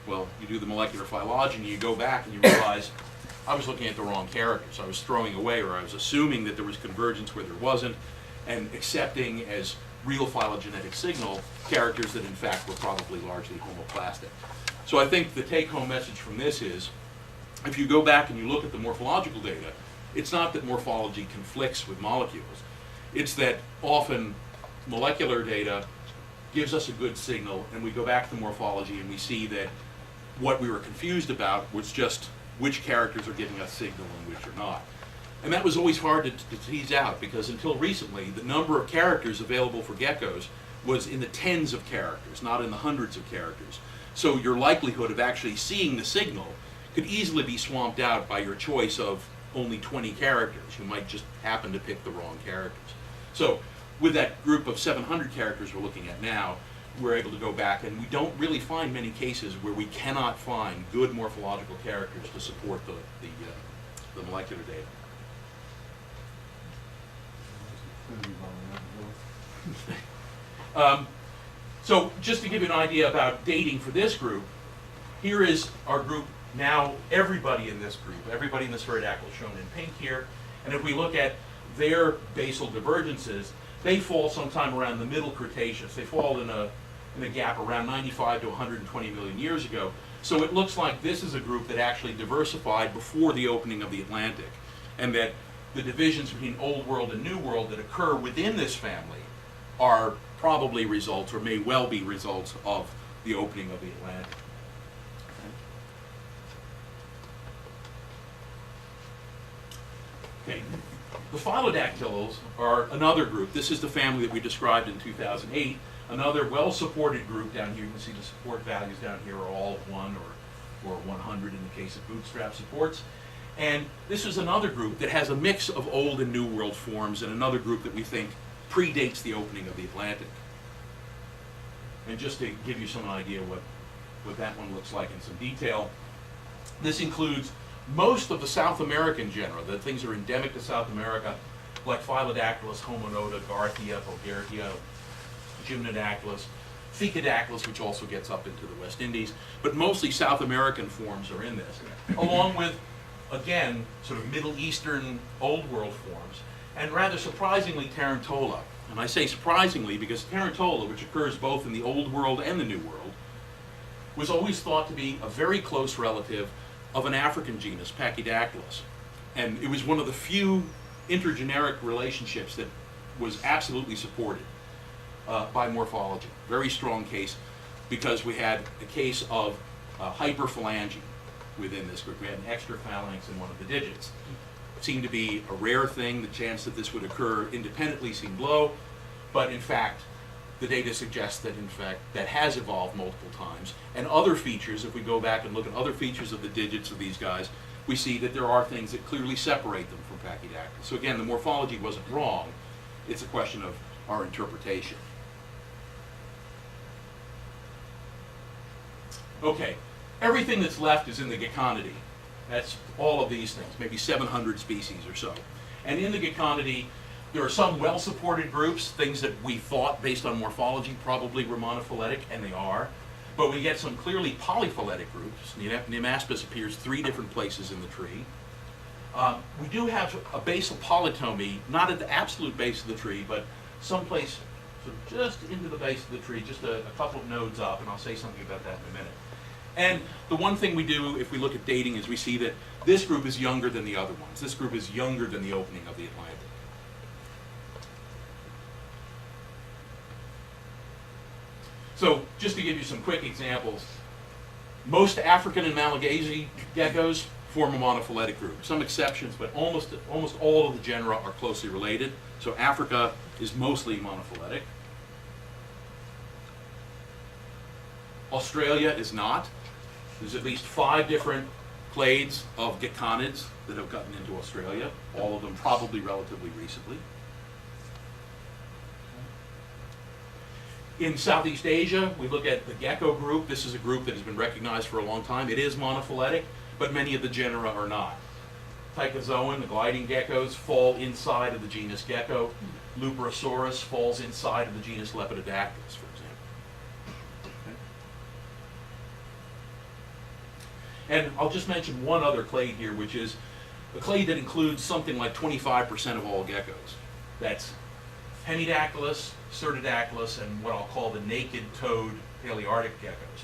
Well, you do the molecular phylogeny, you go back and you realize I was looking at the wrong characters. I was throwing away, or I was assuming that there was convergence where there wasn't, and accepting as real phylogenetic signal characters that in fact were probably largely homoplastic. So I think the take-home message from this is, if you go back and you look at the morphological data, it's not that morphology conflicts with molecules. It's that often molecular data gives us a good signal, and we go back to morphology and we see that what we were confused about was just which characters are giving us signal and which are not. And that was always hard to tease out, because until recently, the number of characters available for geckos was in the tens of characters, not in the hundreds of characters. So your likelihood of actually seeing the signal could easily be swamped out by your choice of only 20 characters. You might just happen to pick the wrong characters. So with that group of 700 characters we're looking at now, we're able to go back, and we don't really find many cases where we cannot find good morphological characters to support the molecular data. So just to give you an idea about dating for this group, here is our group now. Everybody in this group, everybody in the Spherodactyl shown in pink here, and if we look at their basal divergences, they fall sometime around the middle Cretaceous. They fall in a in a gap around 95 to 120 million years ago. So it looks like this is a group that actually diversified before the opening of the Atlantic, and that the divisions between Old World and New World that occur within this family are probably results, or may well be results, of the opening of the Atlantic. Okay. The Phylodactyls are another group. This is the family that we described in 2008. Another well-supported group down here. You can see the support values down here are all 1 or 100 in the case of bootstrap supports. And this is another group that has a mix of Old and New World forms, and another group that we think predates the opening of the Atlantic. And just to give you some idea what that one looks like in some detail, this includes most of the South American genera, the things that are endemic to South America, like Phylodactylus, Homonota, Garthia, Bulgaria, Gymnodactylus, Thecodactylus, which also gets up into the West Indies, but mostly South American forms are in this, along with, again, sort of Middle Eastern Old World forms, and rather surprisingly, Tarantola. And I say surprisingly because Tarantola, which occurs both in the Old World and the New World, was always thought to be a very close relative of an African genus, Pachyodactylus. And it was one of the few intergeneric relationships that was absolutely supported by morphology. Very strong case, because we had a case of hyperphalangy within this group. We had an extra phalanx in one of the digits. It seemed to be a rare thing. The chance that this would occur independently seemed low, but in fact, the data suggests that in fact that has evolved multiple times. And other features, if we go back and look at other features of the digits of these guys, we see that there are things that clearly separate them from Pachyodactylus. So again, the morphology wasn't wrong. It's a question of our interpretation. Okay, everything that's left is in the Geckonidae. That's all of these things, maybe 700 species or so. And in the Geckonidae, there are some well-supported groups, things that we thought, based on morphology, probably were monophyletic, and they are. But we get some clearly polyphyletic groups. Nemaspis appears 3 different places in the tree. We do have a basal polytomy, not at the absolute base of the tree, but someplace sort of just into the base of the tree, just a couple of nodes up, and I'll say something about that in a minute. And the one thing we do, if we look at dating, is we see that this group is younger than the other ones. This group is younger than the opening of the Atlantic. So, just to give you some quick examples, most African and Malagasy geckos form a monophyletic group. Some exceptions, but almost all of the genera are closely related. So Africa is mostly monophyletic. Australia is not. There's at least 5 different clades of geckonids that have gotten into Australia, all of them probably relatively recently. In Southeast Asia, we look at the gecko group. This is a group that has been recognized for a long time. It is monophyletic, but many of the genera are not. Tychozoan, the gliding geckos, fall inside of the genus Gecko. Luperosaurus falls inside of the genus Lepidodactylus, for example. Okay. And I'll just mention one other clade here, which is a clade that includes something like 25% of all geckos. That's Hemidactylus, Cerdidactylus, and what I'll call the naked-toed Palearctic geckos.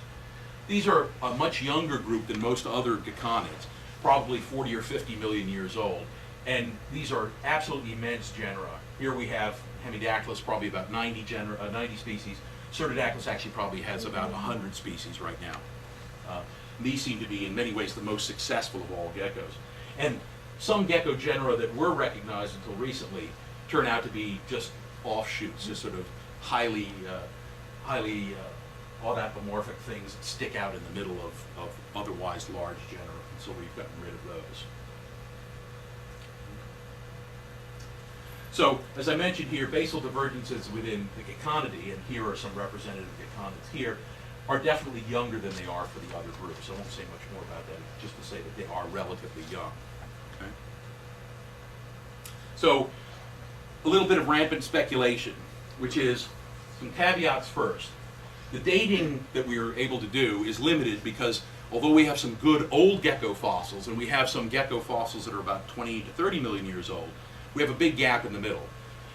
These are a much younger group than most other geckonids, probably 40 or 50 million years old. And these are absolutely immense genera. Here we have Hemidactylus, probably about 90 species. Cerdidactylus actually probably has about 100 species right now. These seem to be, in many ways, the most successful of all geckos. And some gecko genera that were recognized until recently turn out to be just offshoots, just sort of highly autapomorphic things that stick out in the middle of otherwise large genera. And so we've gotten rid of those. So, as I mentioned here, basal divergences within the Geckonidae, and here are some representative geckonids here, are definitely younger than they are for the other groups. I won't say much more about that, just to say that they are relatively young. Okay? So, a little bit of rampant speculation, which is some caveats first. The dating that we are able to do is limited because although we have some good old gecko fossils, and we have some gecko fossils that are about 20 to 30 million years old, we have a big gap in the middle.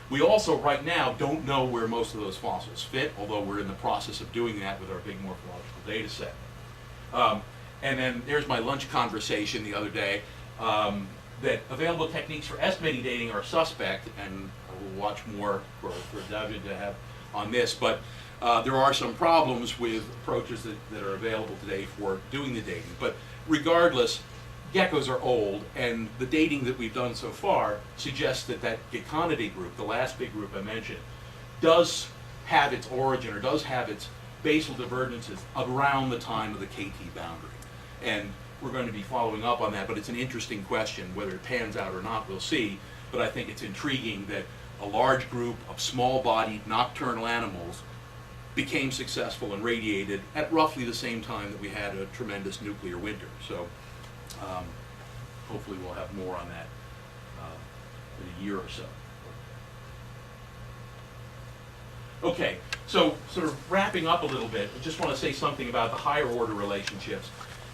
We also, right now, don't know where most of those fossils fit, although we're in the process of doing that with our big morphological data set. And then there's my lunch conversation the other day, that available techniques for estimating dating are suspect, and I will watch more for David to have on this, but there are some problems with approaches that are available today for doing the dating. But regardless, geckos are old, and the dating that we've done so far suggests that that Geckonidae group, the last big group I mentioned, does have its origin, or does have its basal divergences around the time of the KT boundary. And we're going to be following up on that, but it's an interesting question. Whether it pans out or not, we'll see. But I think it's intriguing that a large group of small-bodied nocturnal animals became successful and radiated at roughly the same time that we had a tremendous nuclear winter. So hopefully we'll have more on that in a year or so. Okay, so sort of wrapping up a little bit, I just want to say something about the higher order relationships.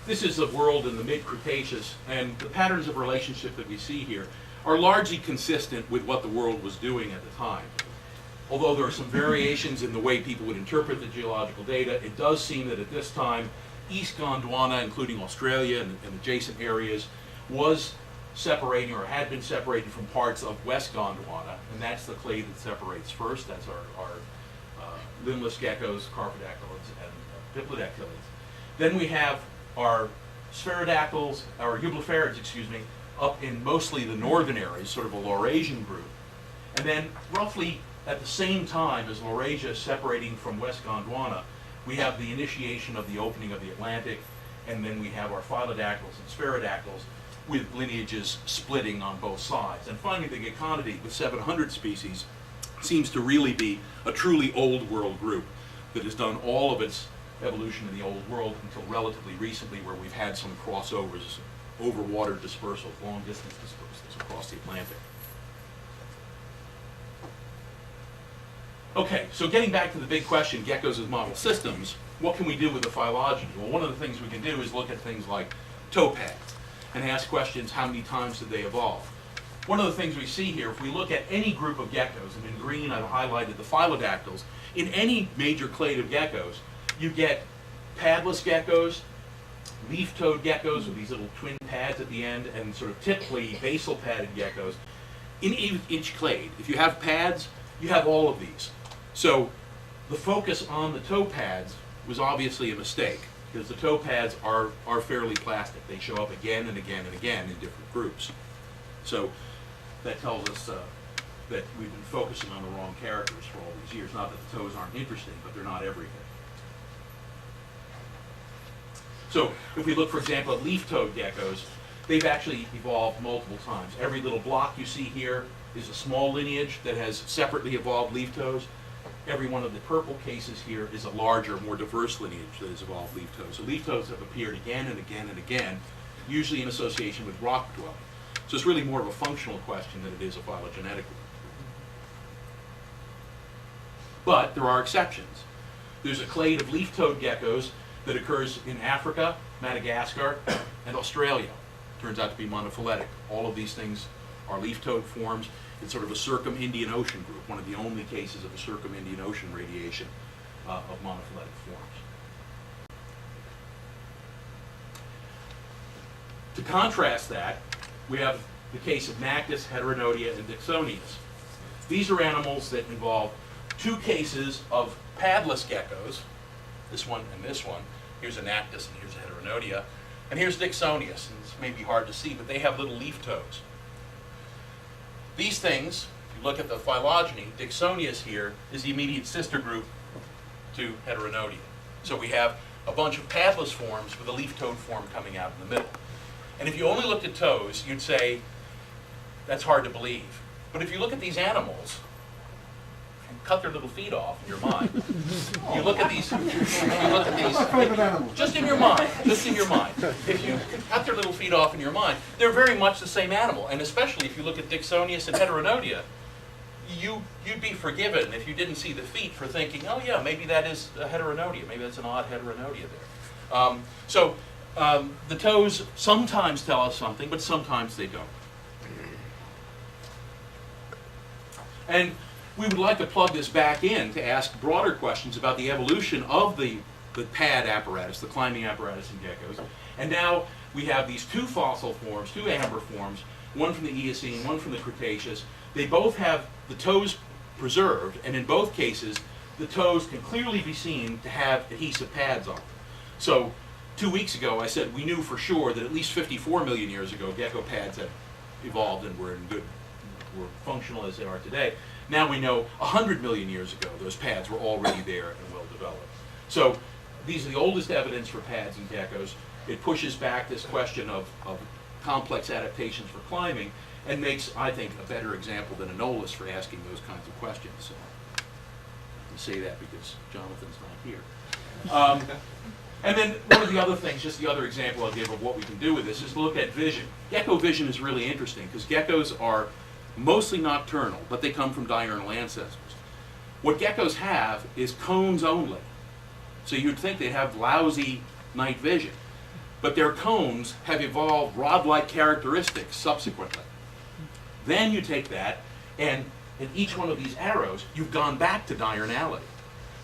This is a world in the mid-Cretaceous, and the patterns of relationship that we see here are largely consistent with what the world was doing at the time. Although there are some variations in the way people would interpret the geological data, it does seem that at this time, East Gondwana, including Australia and adjacent areas, was separating, or had been separated from parts of West Gondwana, and that's the clade that separates first. That's our limbless geckos, carpodactylids, and diplodactylids. Then we have our spherodactyls, our eublephaриds, excuse me, up in mostly the northern areas, sort of a Laurasian group. And then roughly at the same time as Laurasia is separating from West Gondwana, we have the initiation of the opening of the Atlantic, and then we have our phylodactyls and spherodactyls with lineages splitting on both sides. And finally, the Geckonidae with 700 species seems to really be a truly old world group that has done all of its evolution in the old world until relatively recently, where we've had some crossovers over water dispersals, long distance dispersals across the Atlantic. Okay, so getting back to the big question, geckos as model systems, what can we do with the phylogeny? Well, one of the things we can do is look at things like toe pads and ask questions, how many times did they evolve? One of the things we see here, if we look at any group of geckos, and in green I've highlighted the phylodactyls, in any major clade of geckos, you get padless geckos, leaf-toed geckos with these little twin pads at the end, and sort of typically basal padded geckos. In each clade, if you have pads, you have all of these. So the focus on the toe pads was obviously a mistake, because the toe pads are fairly plastic. They show up again and again and again in different groups. So that tells us that we've been focusing on the wrong characters for all these years. Not that the toes aren't interesting, but they're not everything. So if we look, for example, at leaf-toed geckos, they've actually evolved multiple times. Every little block you see here is a small lineage that has separately evolved leaf toes. Every one of the purple cases here is a larger, more diverse lineage that has evolved leaf toes. So leaf toes have appeared again and again and again, usually in association with rock dwelling. So it's really more of a functional question than it is a phylogenetic one. But there are exceptions. There's a clade of leaf-toed geckos that occurs in Africa, Madagascar, and Australia. Turns out to be monophyletic. All of these things are leaf-toed forms. It's sort of a circum-Indian Ocean group, one of the only cases of a circum-Indian Ocean radiation of monophyletic forms. To contrast that, we have the case of Nactus, Heteronodia, and Dixonius. These are animals that involve two cases of padless geckos, this one and this one. Here's a Nactus and here's a Heteronodia. And here's Dixonius, and this may be hard to see, but they have little leaf toes. These things, if you look at the phylogeny, Dixonius here is the immediate sister group to Heteronodia. So we have a bunch of padless forms with a leaf-toed form coming out in the middle. And if you only looked at toes, you'd say, that's hard to believe. But if you look at these animals, and cut their little feet off in your mind, you look at these, just in your mind, if you cut their little feet off in your mind, they're very much the same animal. And especially if you look at Dixonius and Heteronodia, you'd be forgiven if you didn't see the feet for thinking, oh yeah, maybe that is a Heteronodia, maybe that's an odd Heteronodia there. The toes sometimes tell us something, but sometimes they don't. And we would like to plug this back in to ask broader questions about the evolution of the pad apparatus, the climbing apparatus in geckos. And now we have these two fossil forms, two amber forms, one from the Eocene, one from the Cretaceous. They both have the toes preserved, and in both cases, the toes can clearly be seen to have adhesive pads on them. So 2 weeks ago, I said we knew for sure that at least 54 million years ago, gecko pads had evolved and were functional as they are today. Now we know 100 million years ago, those pads were already there and well developed. So these are the oldest evidence for pads in geckos. It pushes back this question of complex adaptations for climbing and makes, I think, a better example than Anoles for asking those kinds of questions. So I can say that because Jonathan's not here. And then one of the other things, just the other example I'll give of what we can do with this, is to look at vision. Gecko vision is really interesting because geckos are mostly nocturnal, but they come from diurnal ancestors. What geckos have is cones only. So you'd think they'd have lousy night vision. But their cones have evolved rod-like characteristics subsequently. Then you take that, and in each one of these arrows, you've gone back to diurnality.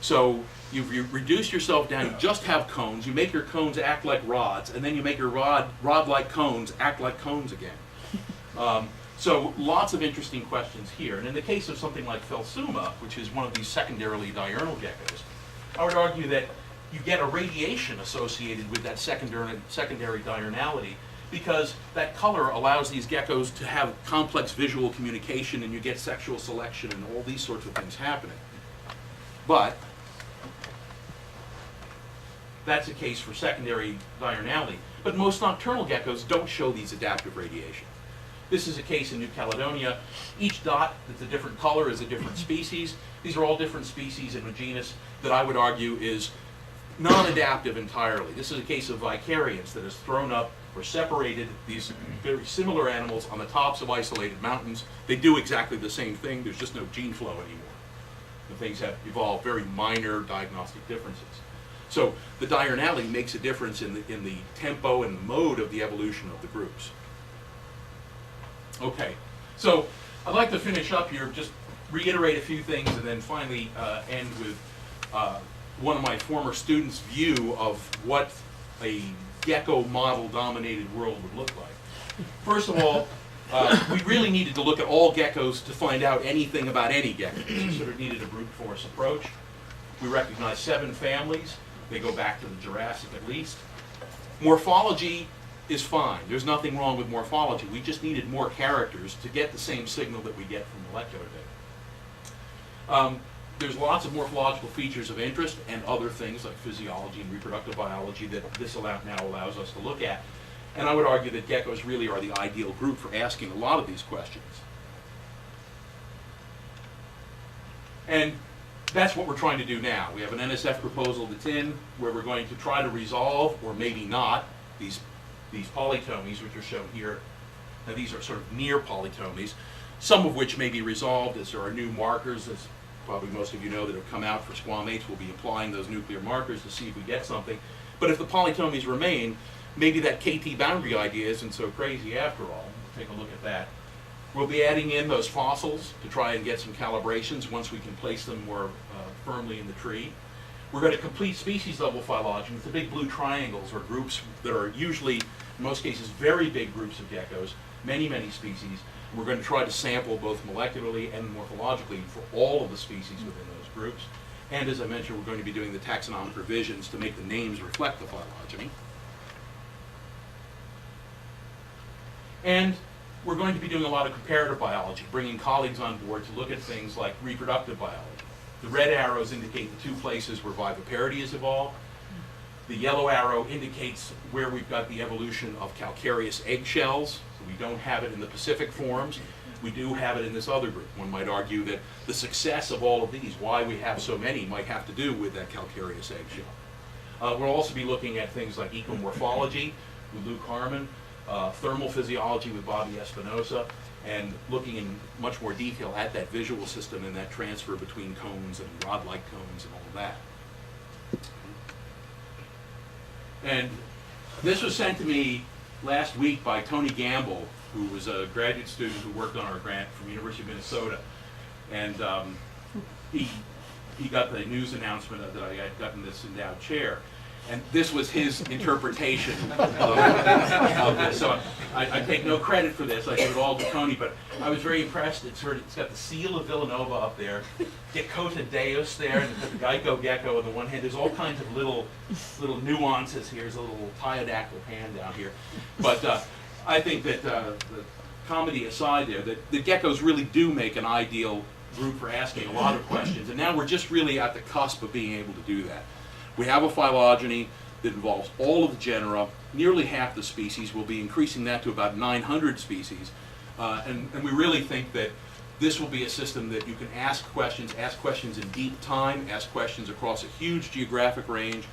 So you've reduced yourself down, you just have cones, you make your cones act like rods, and then you make your rod-like cones act like cones again. So lots of interesting questions here. And in the case of something like Phelsuma, which is one of these secondarily diurnal geckos, I would argue that you get a radiation associated with that secondary diurnality because that color allows these geckos to have complex visual communication and you get sexual selection and all these sorts of things happening. But that's a case for secondary diurnality. But most nocturnal geckos don't show these adaptive radiation. This is a case in New Caledonia. Each dot that's a different color is a different species. These are all different species in a genus that I would argue is non-adaptive entirely. This is a case of vicariance that has thrown up or separated these very similar animals on the tops of isolated mountains. They do exactly the same thing. There's just no gene flow anymore. The things have evolved very minor diagnostic differences. So the diurnality makes a difference in the tempo and mode of the evolution of the groups. Okay, so I'd like to finish up here, just reiterate a few things, and then finally end with one of my former students' view of what a gecko model-dominated world would look like. First of all, we really needed to look at all geckos to find out anything about any gecko. We sort of needed a brute force approach. We recognized 7 families. They go back to the Jurassic at least. Morphology is fine. There's nothing wrong with morphology. We just needed more characters to get the same signal that we get from molecular data. There's lots of morphological features of interest and other things like physiology and reproductive biology that this now allows us to look at. And I would argue that geckos really are the ideal group for asking a lot of these questions. And that's what we're trying to do now. We have an NSF proposal that's in where we're going to try to resolve, or maybe not, these polytomies, which are shown here. Now these are sort of near polytomies, some of which may be resolved as there are new markers, as probably most of you know, that have come out for squamates. We'll be applying those nuclear markers to see if we get something. But if the polytomies remain, maybe that KT boundary idea isn't so crazy after all. We'll take a look at that. We'll be adding in those fossils to try and get some calibrations once we can place them more firmly in the tree. We're going to complete species level phylogeny with the big blue triangles, or groups that are usually, in most cases, very big groups of geckos, many, many species. We're going to try to sample both molecularly and morphologically for all of the species within those groups. And as I mentioned, we're going to be doing the taxonomic revisions to make the names reflect the phylogeny. And we're going to be doing a lot of comparative biology, bringing colleagues on board to look at things like reproductive biology. The red arrows indicate the 2 places where viviparity has evolved. The yellow arrow indicates where we've got the evolution of calcareous eggshells. So we don't have it in the Pacific forms. We do have it in this other group. One might argue that the success of all of these, why we have so many, might have to do with that calcareous eggshell. We'll also be looking at things like ecomorphology with Luke Harmon, thermal physiology with Bobby Espinosa, and looking in much more detail at that visual system and that transfer between cones and rod-like cones and all of that. And this was sent to me last week by Tony Gamble, who was a graduate student who worked on our grant from the University of Minnesota. And he got the news announcement that I had gotten this endowed chair. And this was his interpretation of this. So I take no credit for this. I give it all to Tony, but I was very impressed. It's got the seal of Villanova up there, Gecko Deus there, and the Gecko Gecko on the one hand. There's all kinds of little nuances here. There's a little pterodactyl hand down here. But I think that, the comedy aside there, that the geckos really do make an ideal group for asking a lot of questions. And now we're just really at the cusp of being able to do that. We have a phylogeny that involves all of the genera, nearly half the species. We'll be increasing that to about 900 species. And we really think that this will be a system that you can ask questions in deep time, ask questions across a huge geographic range.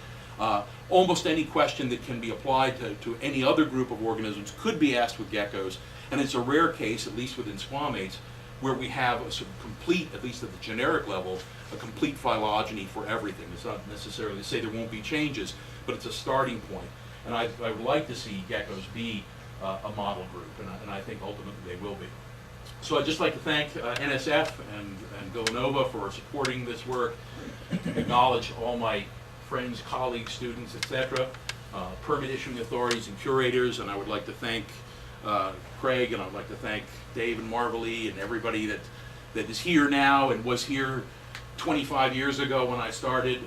Almost any question that can be applied to any other group of organisms could be asked with geckos. And it's a rare case, at least within squamates, where we have a sort of complete, at least at the generic level, a complete phylogeny for everything. It's not necessarily to say there won't be changes, but it's a starting point. And I would like to see geckos be a model group, and I think ultimately they will be. So I'd just like to thank NSF and Villanova for supporting this work, acknowledge all my friends, colleagues, students, etc., permit issuing authorities and curators, and I would like to thank Craig, and I'd like to thank Dave and Marvelly and everybody that is here now and was here 25 years ago when I started,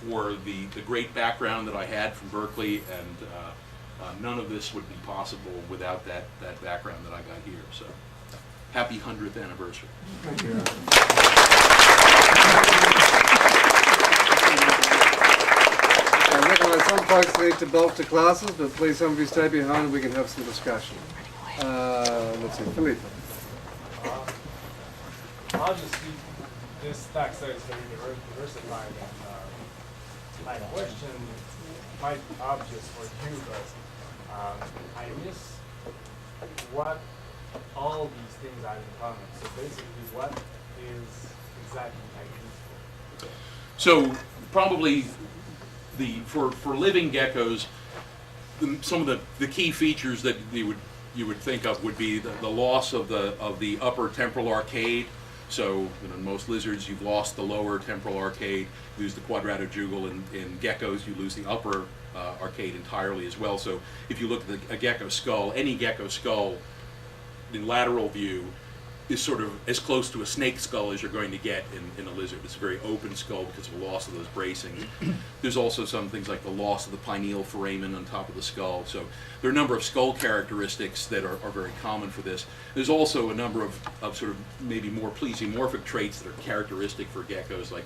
for the great background that I had from Berkeley, and none of this would be possible without that background that I got here. So happy 100th anniversary. Thank you. I recognize some folks need to bolt to classes, but please some of you stay behind and we can have some discussion. Let's see, Philippe. Obviously, this tax is very diversified, and my question might be obvious for you, but I miss what all these things are in common. So basically, what is exactly useful? So probably for living geckos, some of the key features that you would think of would be the loss of the upper temporal arcade. So in most lizards, you've lost the lower temporal arcade, lose the quadratojugal. In geckos, you lose the upper arcade entirely as well. So if you look at a gecko skull, any gecko skull in lateral view is sort of as close to a snake skull as you're going to get in a lizard. It's a very open skull because of the loss of those bracings. There's also some things like the loss of the pineal foramen on top of the skull. So there are a number of skull characteristics that are very common for this. There's also a number of sort of maybe more plesiomorphic traits that are characteristic for geckos, like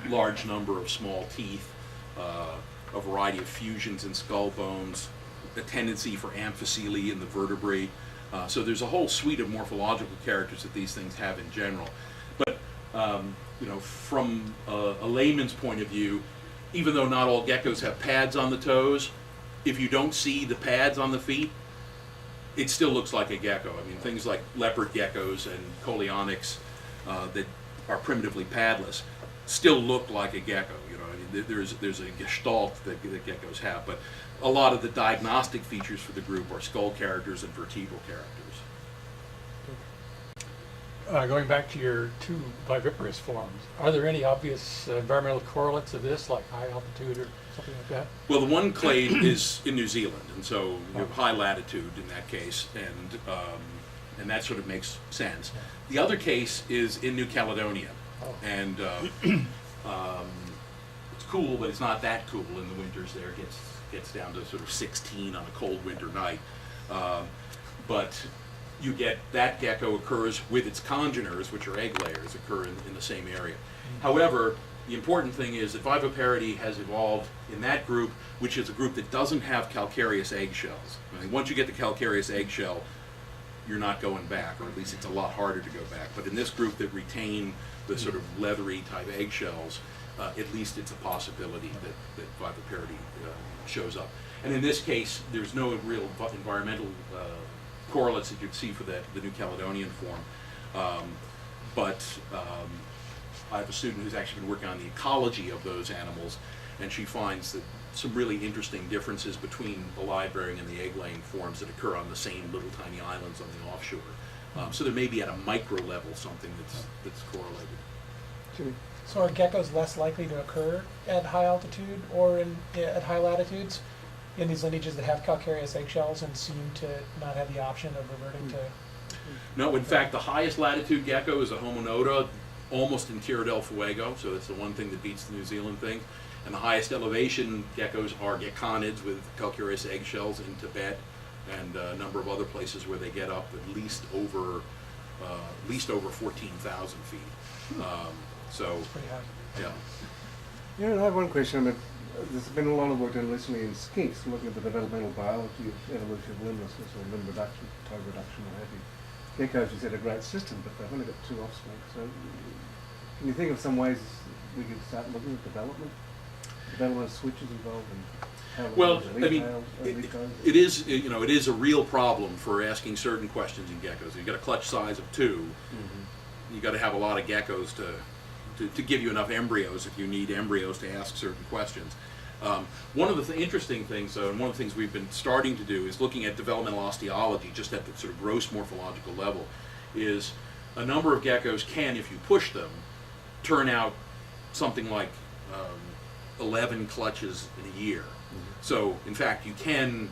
large number of small teeth, a variety of fusions in skull bones, a tendency for amphicoely in the vertebrate. So there's a whole suite of morphological characters that these things have in general. But from a layman's point of view, even though not all geckos have pads on the toes, if you don't see the pads on the feet, it still looks like a gecko. I mean, things like leopard geckos and coleonyx that are primitively padless still look like a gecko. I mean, there's a gestalt that geckos have, but a lot of the diagnostic features for the group are skull characters and vertebral characters. Going back to your two viviparous forms, are there any obvious environmental correlates of this, like high altitude or something like that? Well, the one clade is in New Zealand, and so you have high latitude in that case, and that sort of makes sense. The other case is in New Caledonia, and it's cool, but it's not that cool in the winters there. It gets down to sort of 16 on a cold winter night. But you get that gecko occurs with its congeners, which are egg layers, occur in the same area. However, the important thing is that viviparity has evolved in that group, which is a group that doesn't have calcareous eggshells. I mean, once you get the calcareous eggshell, you're not going back, or at least it's a lot harder to go back. But in this group that retain the sort of leathery type eggshells, at least it's a possibility that viviparity shows up. And in this case, there's no real environmental correlates that you'd see for the New Caledonian form. But I have a student who's actually been working on the ecology of those animals, and she finds that some really interesting differences between the live-bearing and the egg-laying forms that occur on the same little tiny islands on the offshore. So there may be at a micro level something that's correlated. So are geckos less likely to occur at high altitude or at high latitudes in these lineages that have calcareous eggshells and seem to not have the option of reverting to? No, in fact, the highest latitude gecko is a homonota, almost in Tierra del Fuego, so that's the one thing that beats the New Zealand thing. And the highest elevation geckos are geckonids with calcareous eggshells in Tibet and a number of other places where they get up at least over 14,000 feet. So, Pretty high. yeah. Yeah, I have one question. I mean, there's been a lot of work done recently in skinks, looking at the developmental biology of evolution of limblessness or limb reduction, toe reduction, what have you. Geckos, you said, a great system, but they've only got 2 offspring. So, can you think of some ways we could start looking at development switches involved in how Well, I mean, it is, you know, it is a real problem for asking certain questions in geckos. You've got a clutch size of 2. You've got to have a lot of geckos to give you enough embryos if you need embryos to ask certain questions. One of the interesting things, though, and one of the things we've been starting to do is looking at developmental osteology, just at the sort of gross morphological level, is a number of geckos can, if you push them, turn out something like 11 clutches in a year. So, in fact, you can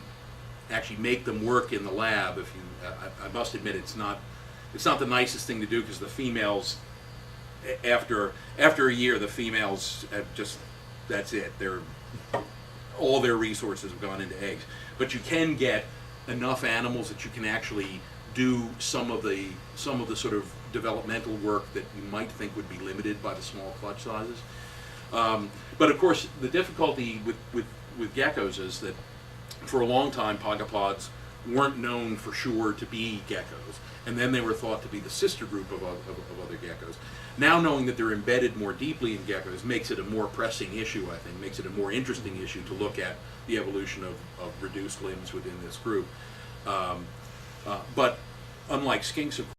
actually make them work in the lab. If you, I must admit, it's not the nicest thing to do because the females, after a year, the females have just, that's it. All their resources have gone into eggs. But you can get enough animals that you can actually do some of the sort of developmental work that you might think would be limited by the small clutch sizes. But of course, the difficulty with geckos is that for a long time, pogopods weren't known for sure to be geckos, and then they were thought to be the sister group of other geckos. Now knowing that they're embedded more deeply in geckos makes it a more pressing issue, I think, makes it a more interesting issue to look at the evolution of reduced limbs within this group. But unlike skinks, of